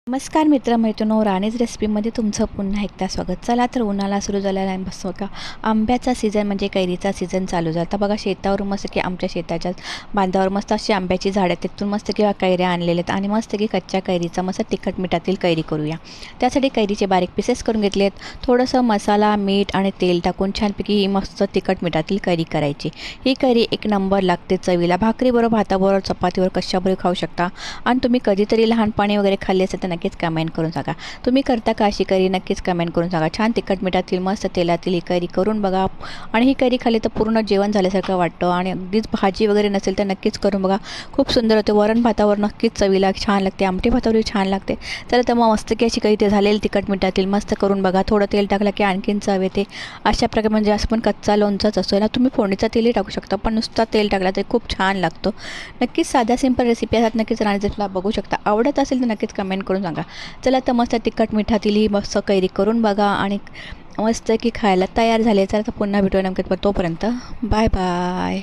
नमस्कार मित्रमैत्रिणींनो, राणीज रेसिपीमध्ये तुमचं पुन्हा एकदा स्वागत. चला तर उन्हाळा सुरू झालेला आहे, बस का आंब्याचा सीझन म्हणजे कैरीचा सीझन चालू झाला. तर बघा शेतावर मस्त की आमच्या शेताच्या बांधावर मस्त अशी आंब्याची झाडं आहेत, तिथून मस्त की कैऱ्या आणलेल्या आहेत आणि मस्त की कच्च्या कैरीचा मस्त तिखट मिठातील कैरी करूया. त्यासाठी कैरीचे बारीक पीसेस करून घेतले आहेत. थोडंसं मसाला, मीठ आणि तेल टाकून छानपैकी ही मस्त तिखट मिठातील कैरी करायची. ही कैरी एक नंबर लागते चवीला. भाकरीबरोबर, भाताबरोबर, चपातीवर कशाबरोबर खाऊ शकता. आणि तुम्ही कधीतरी लहानपणी वगैरे खाल्ली असेल तर नक्कीच कमेंट करून सांगा. तुम्ही करता का अशी करी? नक्कीच कमेंट करून सांगा. छान तिखट मिठातील मस्त तेलातील ही करी करून बघा आणि ही करी खाल्ली तर पूर्ण जेवण झाल्यासारखं वाटतं. आणि अगदीच भाजी वगैरे नसेल तर नक्कीच करून बघा, खूप सुंदर होते. वरण भातावर नक्कीच चवीला छान लागते, आमटी भातावरही छान लागते. चला तर मग मस्त की अशी करी ते झालेली तिखट मिठातील मस्त करून बघा. थोडं तेल टाकलं की आणखीन चव येते. अशा प्रकारे म्हणजे असं पण कच्चा लोणचाच असतो ना, तुम्ही फोडणीचा तेलही टाकू शकता, पण नुसता तेल टाकला तर खूप छान लागतो. नक्कीच साध्या सिंपल रेसिपी असतात, नक्कीच राणीजला बघू शकता. आवडत असेल तर नक्कीच कमेंट करून सांगा. चला तर मस्त तिखट मिठातील ही मस्त कैरी करून बघा आणि मस्त की खायला तयार झाले. चला तर पुन्हा भेटूया नेमकं, तोपर्यंत बाय बाय.